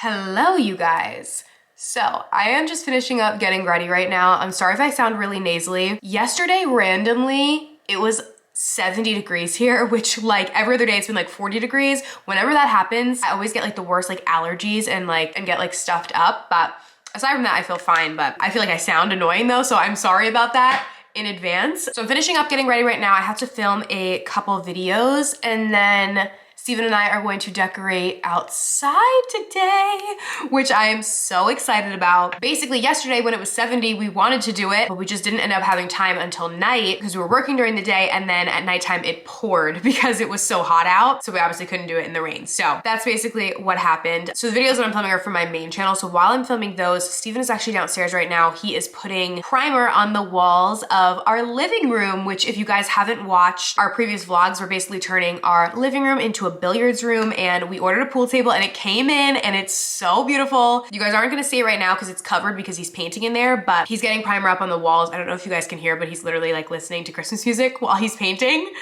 Hello, you guys. So I am just finishing up getting ready right now. I'm sorry if I sound really nasally. Yesterday, randomly, it was 70 degrees here, which like every other day it's been like 40 degrees. Whenever that happens, I always get like the worst like allergies and get like stuffed up. But aside from that, I feel fine, but I feel like I sound annoying though. So I'm sorry about that in advance. So I'm finishing up getting ready right now. I have to film a couple videos and then Steven and I are going to decorate outside today, which I am so excited about. Basically, yesterday when it was 70, we wanted to do it, but we just didn't end up having time until night because we were working during the day, and then at nighttime it poured because it was so hot out. So we obviously couldn't do it in the rain. So that's basically what happened. So the videos that I'm filming are from my main channel. So while I'm filming those, Steven is actually downstairs right now. He is putting primer on the walls of our living room, which if you guys haven't watched our previous vlogs, we're basically turning our living room into a billiards room, and we ordered a pool table and it came in and it's so beautiful. You guys aren't gonna see it right now because it's covered because he's painting in there, but he's getting primer up on the walls. I don't know if you guys can hear, but he's literally like listening to Christmas music while he's painting.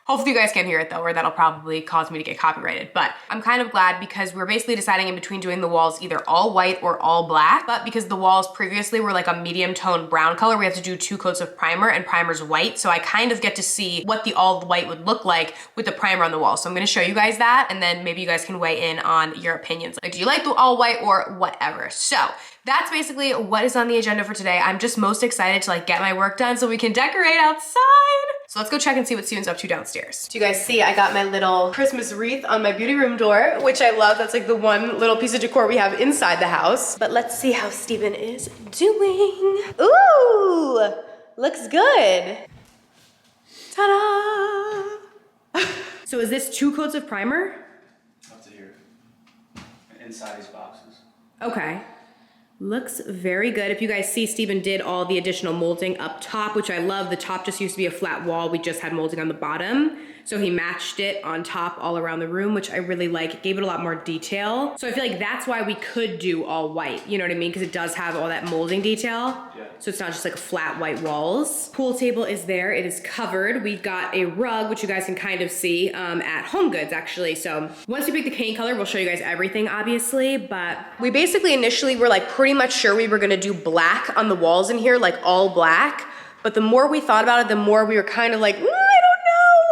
Hopefully you guys can hear it though, or that'll probably cause me to get copyrighted. But I'm kind of glad because we're basically deciding in between doing the walls either all white or all black. But because the walls previously were like a medium tone brown color, we have to do 2 coats of primer, and primer's white. So I kind of get to see what the all white would look like with the primer on the wall. So I'm gonna show you guys that, and then maybe you guys can weigh in on your opinions. Like, do you like the all white or whatever? So that's basically what is on the agenda for today. I'm just most excited to like get my work done so we can decorate outside. So let's go check and see what Steven's up to downstairs. Do you guys see I got my little Christmas wreath on my beauty room door, which I love. That's like the one little piece of decor we have inside the house. But let's see how Steven is doing. Ooh, looks good. Ta-da! So is this 2 coats of primer? Up to here. Inside these boxes. Okay. Looks very good. If you guys see, Steven did all the additional molding up top, which I love. The top just used to be a flat wall. We just had molding on the bottom. So he matched it on top all around the room, which I really like. It gave it a lot more detail. So I feel like that's why we could do all white. You know what I mean? Because it does have all that molding detail. Yeah. So it's not just like flat white walls. Pool table is there. It is covered. We've got a rug, which you guys can kind of see at Home Goods actually. So once we pick the paint color, we'll show you guys everything obviously. But we basically initially were like pretty much sure we were gonna do black on the walls in here, like all black. But the more we thought about it, the more we were kind of like, I don't know.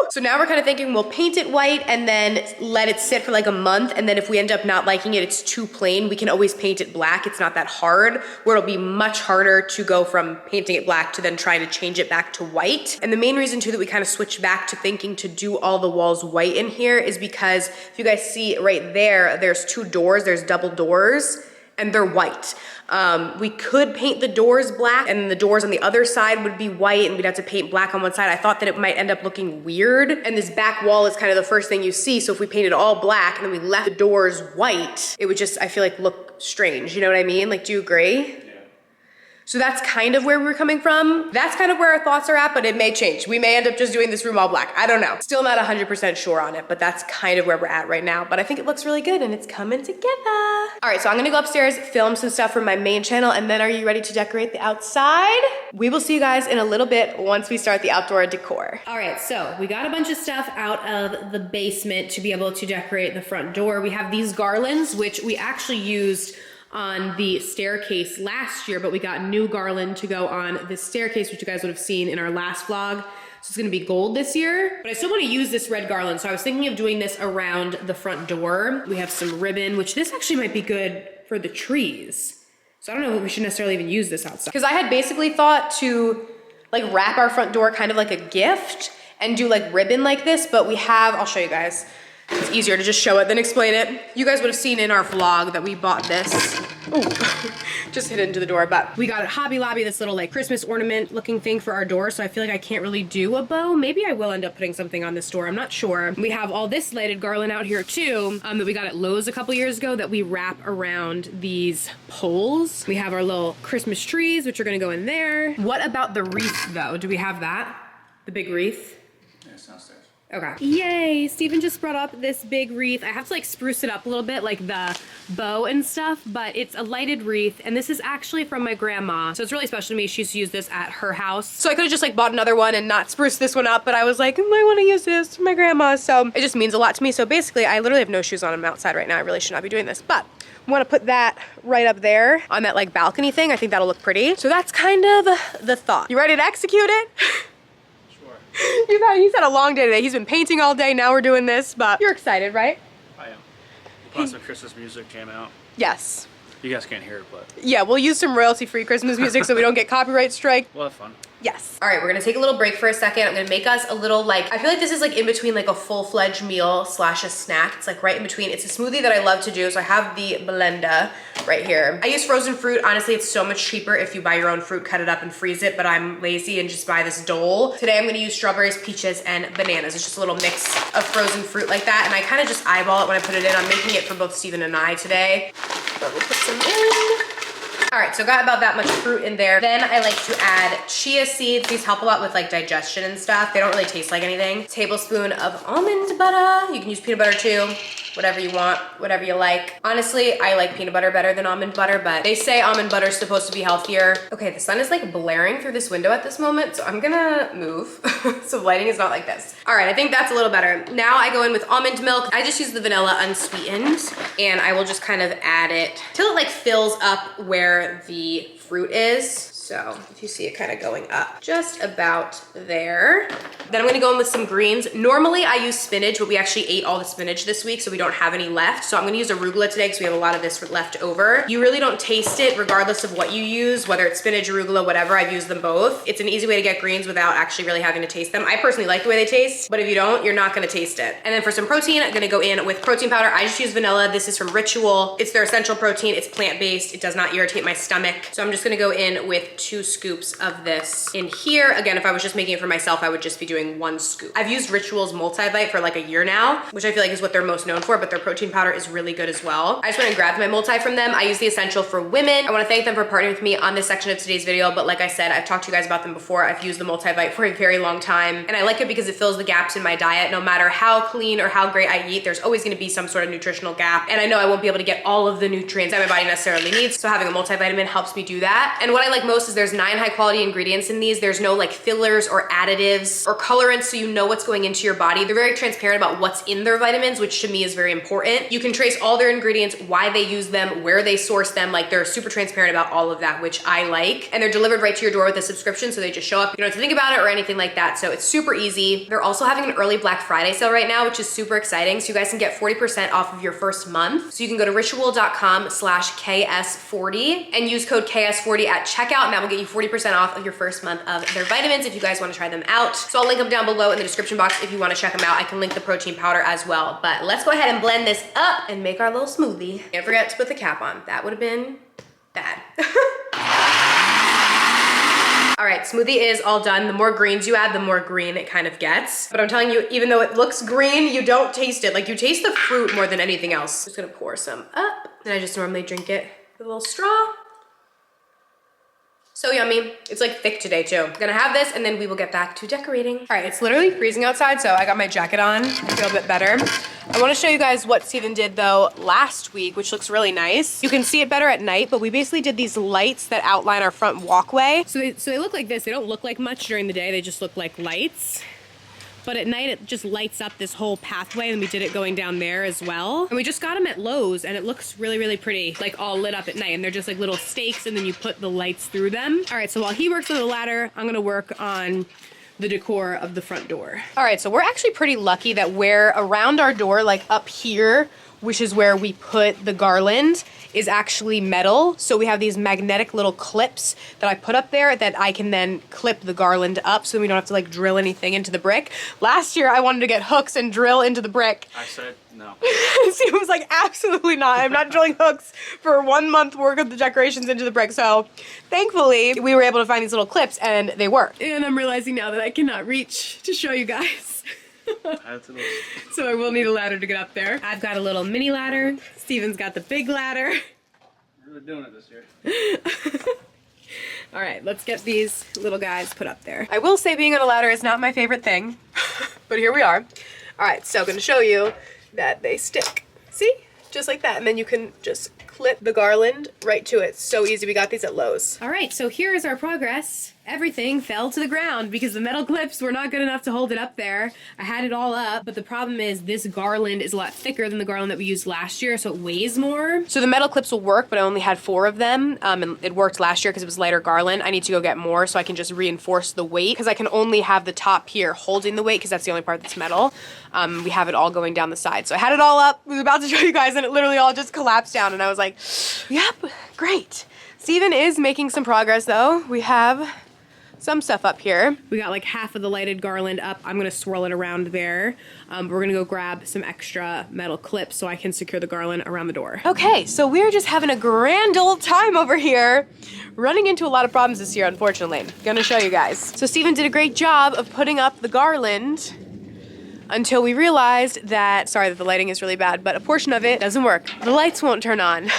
So now we're kind of thinking we'll paint it white and then let it sit for like a month. And then if we end up not liking it, it's too plain, we can always paint it black. It's not that hard, where it'll be much harder to go from painting it black to then trying to change it back to white. And the main reason too that we kind of switched back to thinking to do all the walls white in here is because if you guys see right there, there's 2 doors, there's double doors, and they're white. We could paint the doors black and the doors on the other side would be white and we'd have to paint black on one side. I thought that it might end up looking weird. And this back wall is kind of the first thing you see. So if we painted all black and then we left the doors white, it would just, I feel like, look strange. You know what I mean? Like, do you agree? So that's kind of where we're coming from. That's kind of where our thoughts are at, but it may change. We may end up just doing this room all black. I don't know. Still not 100% sure on it, but that's kind of where we're at right now. But I think it looks really good and it's coming together. All right, so I'm gonna go upstairs, film some stuff from my main channel, and then are you ready to decorate the outside? We will see you guys in a little bit once we start the outdoor decor. All right, so we got a bunch of stuff out of the basement to be able to decorate the front door. We have these garlands, which we actually used on the staircase last year, but we got new garland to go on this staircase, which you guys would have seen in our last vlog. So it's gonna be gold this year, but I still wanna use this red garland. So I was thinking of doing this around the front door. We have some ribbon, which this actually might be good for the trees. So I don't know if we should necessarily even use this outside. Because I had basically thought to like wrap our front door kind of like a gift and do like ribbon like this, but we have, I'll show you guys. It's easier to just show it than explain it. You guys would have seen in our vlog that we bought this. Ooh, just hit it into the door, but we got at Hobby Lobby this little like Christmas ornament looking thing for our door, so I feel like I can't really do a bow. Maybe I will end up putting something on this door, I'm not sure. We have all this lighted garland out here too, that we got at Lowe's a couple years ago that we wrap around these poles. We have our little Christmas trees, which are gonna go in there. What about the wreath though? Do we have that? The big wreath? Yeah, it's downstairs. Okay. Yay, Steven just brought up this big wreath. I have to like spruce it up a little bit, like the bow and stuff, but it's a lighted wreath, and this is actually from my grandma. So it's really special to me. She used to use this at her house. So I could have just like bought another one and not spruced this one up, but I was like, I want to use this for my grandma. So it just means a lot to me. So basically, I literally have no shoes on. I'm outside right now. I really should not be doing this, but want to put that right up there on that like balcony thing. I think that'll look pretty. So that's kind of the thought. You ready to execute it? He's had a long day today. He's been painting all day. Now we're doing this, but you're excited, right? I am. Plus some Christmas music came out. Yes. You guys can't hear it, but... Yeah, we'll use some royalty-free Christmas music so we don't get copyright strike. We'll have fun. Yes. All right, we're gonna take a little break for a second. I'm gonna make us a little like, I feel like this is like in between like a full-fledged meal slash a snack. It's like right in between. It's a smoothie that I love to do. So I have the blender right here. I use frozen fruit. Honestly, it's so much cheaper if you buy your own fruit, cut it up and freeze it, but I'm lazy and just buy this dole. Today I'm gonna use strawberries, peaches, and bananas. It's just a little mix of frozen fruit like that. And I kind of just eyeball it when I put it in. I'm making it for both Steven and I today. But we'll put some in. All right, so got about that much fruit in there. Then I like to add chia seeds. These help a lot with like digestion and stuff. They don't really taste like anything. Tablespoon of almond butter. You can use peanut butter too. Whatever you want, whatever you like. Honestly, I like peanut butter better than almond butter, but they say almond butter is supposed to be healthier. Okay, the sun is like blaring through this window at this moment, so I'm gonna move. So lighting is not like this. All right, I think that's a little better. Now I go in with almond milk. I just use the vanilla unsweetened, and I will just kind of add it till it like fills up where the fruit is. So if you see it kind of going up just about there. Then I'm gonna go in with some greens. Normally I use spinach, but we actually ate all the spinach this week, so we don't have any left. So I'm gonna use arugula today because we have a lot of this left over. You really don't taste it regardless of what you use, whether it's spinach, arugula, whatever. I've used them both. It's an easy way to get greens without actually really having to taste them. I personally like the way they taste, but if you don't, you're not gonna taste it. And then for some protein, I'm gonna go in with protein powder. I just use vanilla. This is from Ritual. It's their essential protein. It's plant-based. It does not irritate my stomach. So I'm just gonna go in with 2 scoops of this in here. Again, if I was just making it for myself, I would just be doing 1 scoop. I've used Ritual's multivite for like a year now, which I feel like is what they're most known for, but their protein powder is really good as well. I just went and grabbed my multi from them. I use the Essential for Women. I wanna thank them for partnering with me on this section of today's video, but like I said, I've talked to you guys about them before. I've used the multivite for a very long time, and I like it because it fills the gaps in my diet. No matter how clean or how great I eat, there's always gonna be some sort of nutritional gap, and I know I won't be able to get all of the nutrients that my body necessarily needs, so having a multivitamin helps me do that. And what I like most is there's 9 high quality ingredients in these. There's no like fillers or additives or colorants, so you know what's going into your body. They're very transparent about what's in their vitamins, which to me is very important. You can trace all their ingredients, why they use them, where they source them. Like they're super transparent about all of that, which I like. And they're delivered right to your door with a subscription, so they just show up. You don't have to think about it or anything like that, so it's super easy. They're also having an early Black Friday sale right now, which is super exciting. So you guys can get 40% off of your first month. So you can go to ritual.com/KS40 and use code KS40 at checkout, and that will get you 40% off of your first month of their vitamins if you guys want to try them out. So I'll link them down below in the description box if you want to check them out. I can link the protein powder as well. But let's go ahead and blend this up and make our little smoothie. Can't forget to put the cap on. That would have been bad. All right, smoothie is all done. The more greens you add, the more green it kind of gets. But I'm telling you, even though it looks green, you don't taste it. Like you taste the fruit more than anything else. I'm just gonna pour some up. And I just normally drink it with a little straw. So yummy. It's like thick today too. I'm gonna have this and then we will get back to decorating. All right, it's literally freezing outside, so I got my jacket on. I feel a bit better. I wanna show you guys what Steven did though last week, which looks really nice. You can see it better at night, but we basically did these lights that outline our front walkway. So they look like this. They don't look like much during the day. They just look like lights. But at night it just lights up this whole pathway, and we did it going down there as well. And we just got them at Lowe's, and it looks really, really pretty, like all lit up at night. And they're just like little stakes, and then you put the lights through them. All right, so while he works on the ladder, I'm gonna work on the decor of the front door. All right, so we're actually pretty lucky that we're around our door, like up here, which is where we put the garland, is actually metal. So we have these magnetic little clips that I put up there that I can then clip the garland up so we don't have to like drill anything into the brick. Last year I wanted to get hooks and drill into the brick. I said no. She was like, absolutely not. I'm not drilling hooks for 1 month work of the decorations into the brick. So thankfully we were able to find these little clips and they work. And I'm realizing now that I cannot reach to show you guys. So I will need a ladder to get up there. I've got a little mini ladder. Steven's got the big ladder. We're really doing it this year. All right, let's get these little guys put up there. I will say being on a ladder is not my favorite thing, but here we are. All right, so I'm gonna show you that they stick. See? Just like that, and then you can just clip the garland right to it. So easy. We got these at Lowe's. All right, so here is our progress. everything fell to the ground because the metal clips were not good enough to hold it up there. I had it all up, but the problem is this garland is a lot thicker than the garland that we used last year, so it weighs more. So the metal clips will work, but I only had 4 of them, and it worked last year because it was lighter garland. I need to go get more so I can just reinforce the weight, because I can only have the top here holding the weight because that's the only part that's metal. We have it all going down the side. So I had it all up, I was about to show you guys, and it literally all just collapsed down, and I was like, yep, great. Steven is making some progress though. We have some stuff up here. We got like half of the lighted garland up. I'm gonna swirl it around there. We're gonna go grab some extra metal clips so I can secure the garland around the door. Okay, so we're just having a grand old time over here. Running into a lot of problems this year, unfortunately. Gonna show you guys. So Steven did a great job of putting up the garland until we realized that, sorry that the lighting is really bad, but a portion of it doesn't work. The lights won't turn on.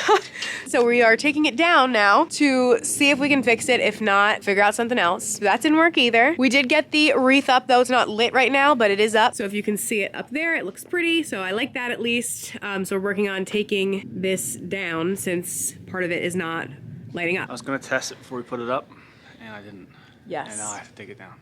So we are taking it down now to see if we can fix it. If not, figure out something else. That didn't work either. We did get the wreath up though. It's not lit right now, but it is up. So if you can see it up there, it looks pretty. So I like that at least. So we're working on taking this down since part of it is not lighting up. I was gonna test it before we put it up, and I didn't. Yes. And now I have to take it down.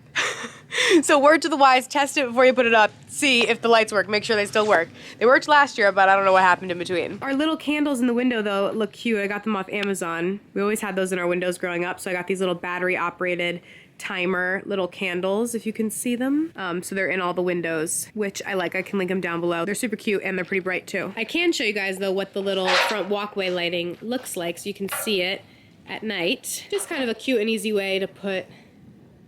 So word to the wise, test it before you put it up. See if the lights work. Make sure they still work. They worked last year, but I don't know what happened in between. Our little candles in the window, though, look cute. I got them off Amazon. We always had those in our windows growing up, so I got these little battery-operated timer little candles, if you can see them. So they're in all the windows, which I like. I can link them down below. They're super cute, and they're pretty bright, too. I can show you guys, though, what the little front walkway lighting looks like, so you can see it at night. Just kind of a cute and easy way to put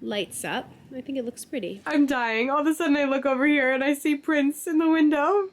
lights up. I think it looks pretty. I'm dying. All of a sudden I look over here and I see Prince in the window.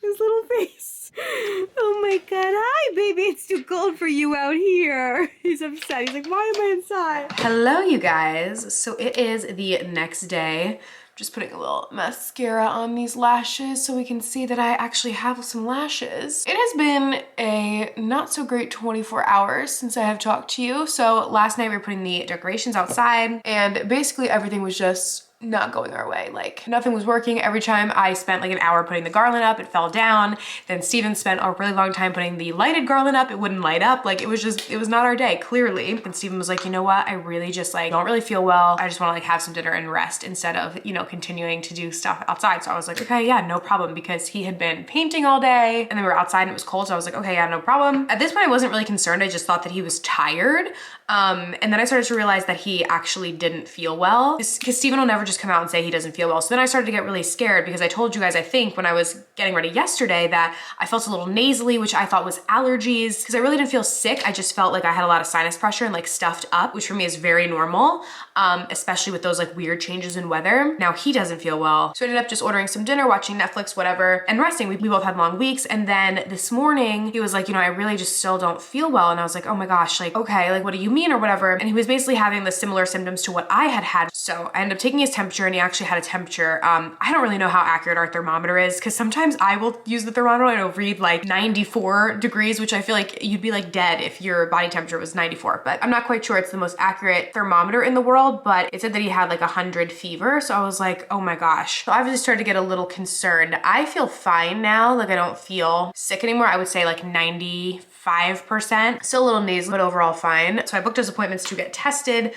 His little face. Oh my god. Hi, baby. It's too cold for you out here. He's upset. He's like, why am I inside? Hello, you guys. So it is the next day. Just putting a little mascara on these lashes so we can see that I actually have some lashes. It has been a not so great 24 hours since I have talked to you. So last night we were putting the decorations outside and basically everything was just not going our way. Like nothing was working. Every time I spent like an hour putting the garland up, it fell down. Then Steven spent a really long time putting the lighted garland up. It wouldn't light up. Like it was not our day, clearly. And Steven was like, you know what? I really just like don't really feel well. I just want to like have some dinner and rest instead of, you know, continuing to do stuff outside. So I was like, okay, yeah, no problem, because he had been painting all day and then we were outside and it was cold. So I was like, okay, yeah, no problem. At this point, I wasn't really concerned. I just thought that he was tired. And then I started to realize that he actually didn't feel well, because Steven will never just come out and say he doesn't feel well. So then I started to get really scared because I told you guys, I think when I was getting ready yesterday, that I felt a little nasally, which I thought was allergies, because I really didn't feel sick. I just felt like I had a lot of sinus pressure and like stuffed up, which for me is very normal, especially with those like weird changes in weather. Now he doesn't feel well. So I ended up just ordering some dinner, watching Netflix, whatever, and resting. We both had long weeks. And then this morning he was like, you know, I really just still don't feel well. And I was like, oh my gosh, like, okay, like what do you mean or whatever? And he was basically having the similar symptoms to what I had. So I ended up taking his temperature and he actually had a temperature. I don't really know how accurate our thermometer is, because sometimes I will use the thermometer and it'll read like 94 degrees, which I feel like you'd be like dead if your body temperature was 94. But I'm not quite sure it's the most accurate thermometer in the world, but it said that he had like 100 fever. So I was like, oh my gosh. So I just started to get a little concerned. I feel fine now. Like I don't feel sick anymore. I would say like 95%. Still a little nasal, but overall fine. So I booked his appointments to get tested.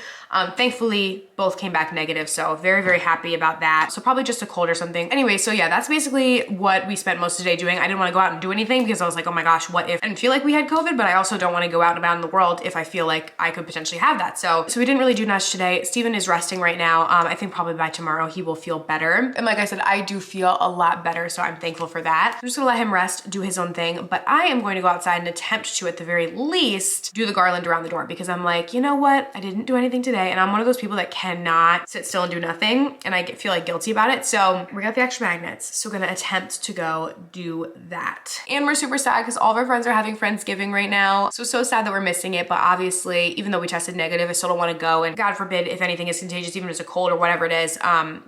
Thankfully, both came back negative, so very, very happy about that. So probably just a cold or something. Anyway, so yeah, that's basically what we spent most of the day doing. I didn't want to go out and do anything because I was like, oh my gosh, what if I didn't feel like we had COVID, but I also don't want to go out and about in the world if I feel like I could potentially have that. So we didn't really do much today. Steven is resting right now. I think probably by tomorrow he will feel better. And like I said, I do feel a lot better, so I'm thankful for that. I'm just gonna let him rest, do his own thing, but I am going to go outside and attempt to, at the very least, do the garland around the door, because I'm like, you know what? I didn't do anything today, and I'm one of those people that cannot sit still and do nothing, and I feel like guilty about it. So we got the extra magnets, so we're gonna attempt to go do that. And we're super sad because all of our friends are having Friendsgiving right now. So sad that we're missing it, but obviously, even though we tested negative, I still don't want to go, and God forbid if anything is contagious, even if it's a cold or whatever it is,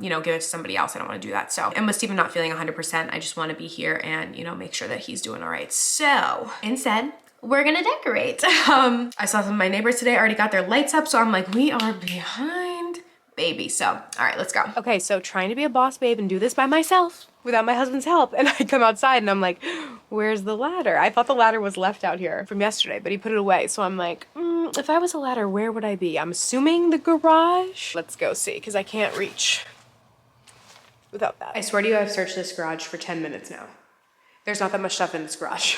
you know, give it to somebody else. I don't want to do that. So, and with Steven not feeling 100%, I just want to be here and, you know, make sure that he's doing all right. So instead, we're gonna decorate. I saw some of my neighbors today already got their lights up, so I'm like, we are behind baby. So, all right, let's go. Okay, so trying to be a boss babe and do this by myself without my husband's help. And I come outside and I'm like, where's the ladder? I thought the ladder was left out here from yesterday, but he put it away. So I'm like, If I was a ladder, where would I be? I'm assuming the garage. Let's go see, because I can't reach without that. I swear to you, I've searched this garage for 10 minutes now. There's not that much stuff in this garage.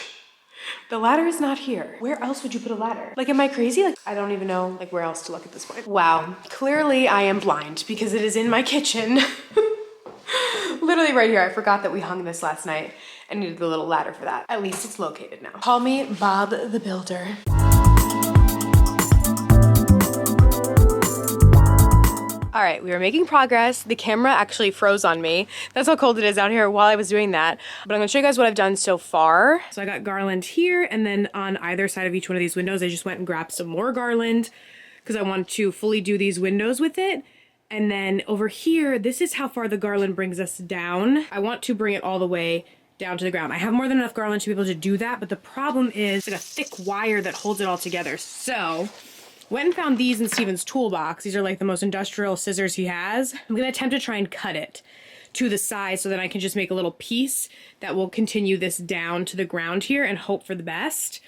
The ladder is not here. Where else would you put a ladder? Like, am I crazy? Like, I don't even know like where else to look at this point. Wow, clearly I am blind because it is in my kitchen. Literally right here. I forgot that we hung this last night and needed the little ladder for that. At least it's located now. Call me Bob the Builder. All right, we were making progress. The camera actually froze on me. That's how cold it is out here while I was doing that. But I'm gonna show you guys what I've done so far. So I got garland here, and then on either side of each one of these windows, I just went and grabbed some more garland because I wanted to fully do these windows with it. And then over here, this is how far the garland brings us down. I want to bring it all the way down to the ground. I have more than enough garland to be able to do that, but the problem is like a thick wire that holds it all together. So went and found these in Steven's toolbox. These are like the most industrial scissors he has. I'm gonna attempt to try and cut it to the size so that I can just make a little piece that will continue this down to the ground here and hope for the best.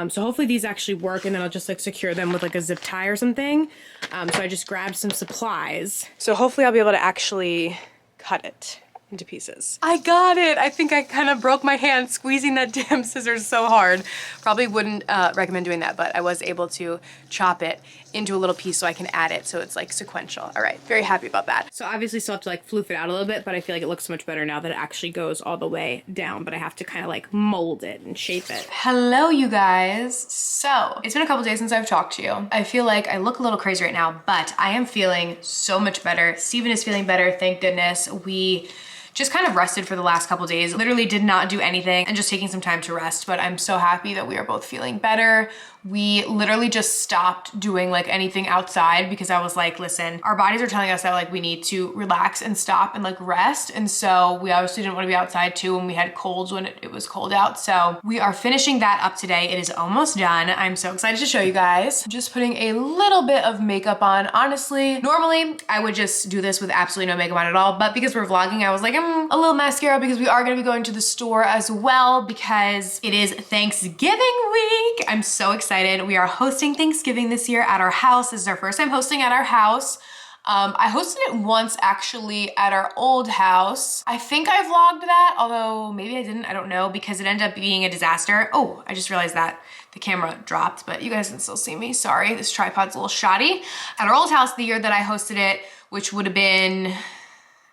So hopefully these actually work, and then I'll just like secure them with like a zip tie or something. So I just grabbed some supplies. So hopefully I'll be able to actually cut it into pieces. I got it! I think I kind of broke my hand squeezing that damn scissors so hard. Probably wouldn't recommend doing that, but I was able to chop it into a little piece so I can add it so it's like sequential. All right, very happy about that. So obviously still have to like floof it out a little bit, but I feel like it looks so much better now that it actually goes all the way down, but I have to kind of like mold it and shape it. Hello, you guys. So it's been a couple days since I've talked to you. I feel like I look a little crazy right now, but I am feeling so much better. Steven is feeling better, thank goodness. We just kind of rested for the last couple days. Literally did not do anything and just taking some time to rest, but I'm so happy that we are both feeling better. We literally just stopped doing like anything outside because I was like, listen, our bodies are telling us that like we need to relax and stop and like rest. And so we obviously didn't want to be outside too when we had colds when it was cold out. So we are finishing that up today. It is almost done. I'm so excited to show you guys. Just putting a little bit of makeup on. Honestly, normally I would just do this with absolutely no makeup on at all, but because we're vlogging, I was like, a little mascara because we are gonna be going to the store as well because it is Thanksgiving week. I'm so excited. We are hosting Thanksgiving this year at our house. This is our first time hosting at our house. I hosted it once actually at our old house. I think I vlogged that, although maybe I didn't, I don't know, because it ended up being a disaster. Oh, I just realized that the camera dropped, but you guys can still see me. Sorry, this tripod's a little shoddy. At our old house, the year that I hosted it, which would have been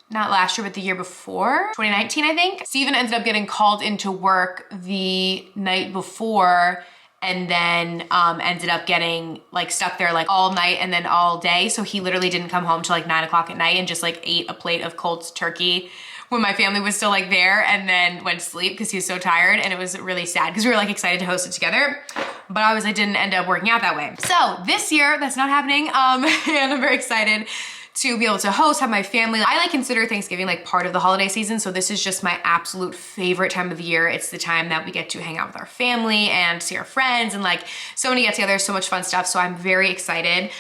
not last year, but the year before, 2019, I think. Steven ended up getting called into work the night before and then ended up getting like stuck there like all night and then all day. So he literally didn't come home till like 9 o'clock at night and just like ate a plate of cold turkey when my family was still like there, and then went to sleep because he was so tired. And it was really sad because we were like excited to host it together, but obviously didn't end up working out that way. So this year that's not happening. And I'm very excited to be able to host, have my family. I like consider Thanksgiving like part of the holiday season. So this is just my absolute favorite time of the year. It's the time that we get to hang out with our family and see our friends and like so many get together, so much fun stuff. So I'm very excited.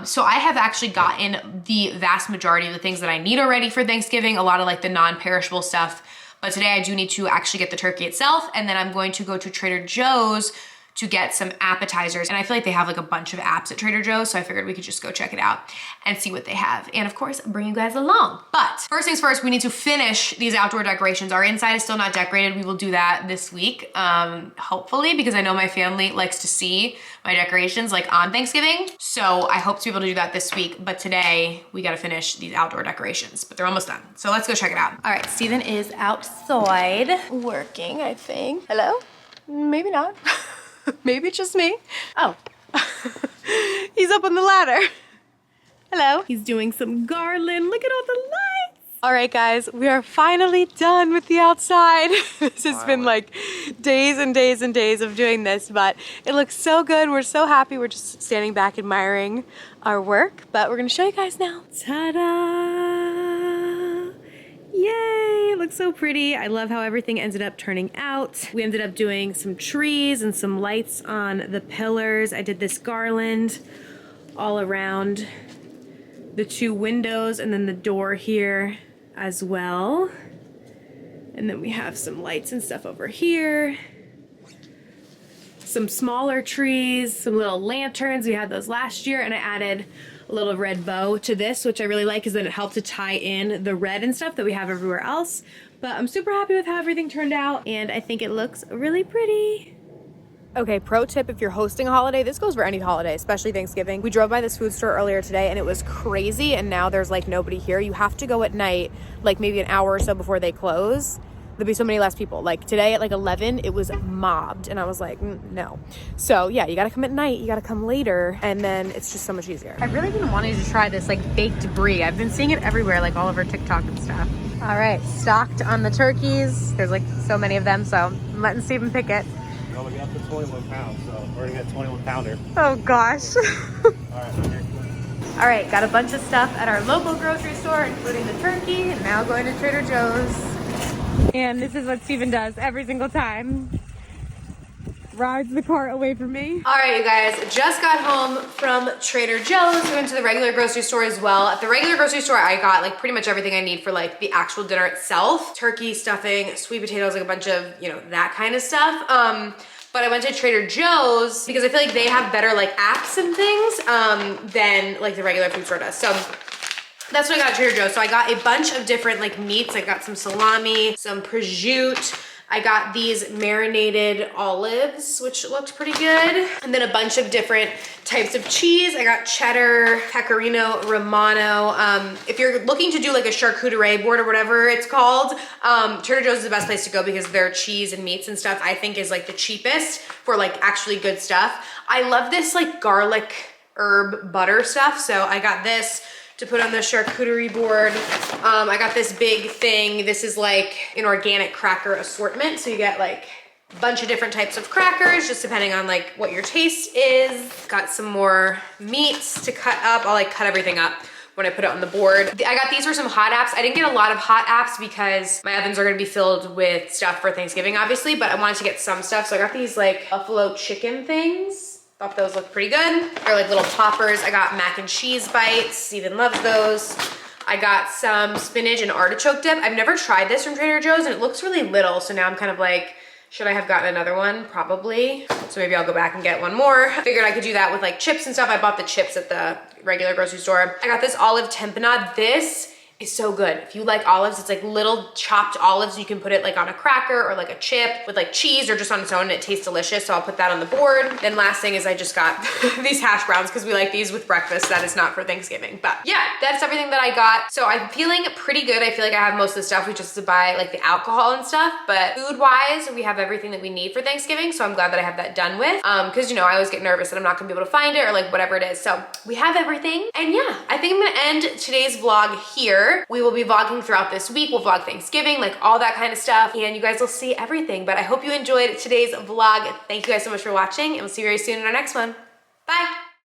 So I have actually gotten the vast majority of the things that I need already for Thanksgiving, a lot of like the non-perishable stuff. But today I do need to actually get the turkey itself. And then I'm going to go to Trader Joe's to get some appetizers. And I feel like they have like a bunch of apps at Trader Joe's, so I figured we could just go check it out and see what they have. And of course, bring you guys along. But first things first, we need to finish these outdoor decorations. Our inside is still not decorated. We will do that this week, hopefully, because I know my family likes to see my decorations like on Thanksgiving. So I hope to be able to do that this week. But today we gotta finish these outdoor decorations, but they're almost done. So let's go check it out. All right, Steven is outside working, I think. Hello? Maybe not. Maybe it's just me. Oh, he's up on the ladder. Hello. He's doing some garland. Look at all the lights. All right, guys, we are finally done with the outside. This has been like days and days and days of doing this, but it looks so good. We're so happy. We're just standing back admiring our work, but we're gonna show you guys now. Ta-da! Yay, it looks so pretty. I love how everything ended up turning out. We ended up doing some trees and some lights on the pillars. I did this garland all around the two windows and then the door here as well. And then we have some lights and stuff over here. some smaller trees, some little lanterns. We had those last year, and I added a little red bow to this, which I really like because then it helped to tie in the red and stuff that we have everywhere else. But I'm super happy with how everything turned out, and I think it looks really pretty. Okay, pro tip if you're hosting a holiday, this goes for any holiday, especially Thanksgiving. We drove by this food store earlier today and it was crazy, and now there's like nobody here. You have to go at night, like maybe an hour or so before they close. There'll be so many less people. Like today at like 11, it was mobbed, and I was like, no. So yeah, you gotta come at night, you gotta come later, and then it's just so much easier. I've really been wanting to try this like baked brie. I've been seeing it everywhere, like all over TikTok and stuff. All right, stocked on the turkeys. There's like so many of them, so I'm letting Steven pick it. Well, we got the 21 pounds, so we're gonna get 21 pounder. Oh gosh. All right, I'm here. All right, got a bunch of stuff at our local grocery store, including the turkey, and now going to Trader Joe's. And this is what Steven does every single time. Rides the cart away from me. All right, you guys, just got home from Trader Joe's. We went to the regular grocery store as well. At the regular grocery store, I got like pretty much everything I need for like the actual dinner itself. Turkey, stuffing, sweet potatoes, like a bunch of, you know, that kind of stuff. But I went to Trader Joe's because I feel like they have better like apps and things than like the regular food store does. So that's what I got at Trader Joe's. So I got a bunch of different like meats. I got some salami, some prosciutto. I got these marinated olives, which looked pretty good. And then a bunch of different types of cheese. I got cheddar, pecorino romano. If you're looking to do like a charcuterie board or whatever it's called, Trader Joe's is the best place to go because their cheese and meats and stuff I think is like the cheapest for like actually good stuff. I love this like garlic herb butter stuff. So I got this to put on the charcuterie board. I got this big thing. This is like an organic cracker assortment. So you get like a bunch of different types of crackers, just depending on like what your taste is. Got some more meats to cut up. I'll like cut everything up when I put it on the board. I got these for some hot apps. I didn't get a lot of hot apps because my ovens are gonna be filled with stuff for Thanksgiving, obviously, but I wanted to get some stuff. So I got these like buffalo chicken things. Thought those looked pretty good. They're like little poppers. I got mac and cheese bites. Steven loves those. I got some spinach and artichoke dip. I've never tried this from Trader Joe's and it looks really little. So now I'm kind of like, should I have gotten another one? Probably. So maybe I'll go back and get one more. I figured I could do that with like chips and stuff. I bought the chips at the regular grocery store. I got this olive tempeh. This is so good. If you like olives, it's like little chopped olives. You can put it like on a cracker or like a chip with like cheese or just on its own and it tastes delicious. So I'll put that on the board. Then last thing is I just got these hash browns because we like these with breakfast. That is not for Thanksgiving. But yeah, that's everything that I got. So I'm feeling pretty good. I feel like I have most of the stuff. We just have to buy like the alcohol and stuff. But food wise, we have everything that we need for Thanksgiving. So I'm glad that I have that done with. Cause you know, I always get nervous that I'm not gonna be able to find it or like whatever it is. So we have everything. And yeah, I think I'm gonna end today's vlog here. We will be vlogging throughout this week. We'll vlog Thanksgiving, like all that kind of stuff, and you guys will see everything. But I hope you enjoyed today's vlog. Thank you guys so much for watching, and we'll see you very soon in our next one. Bye.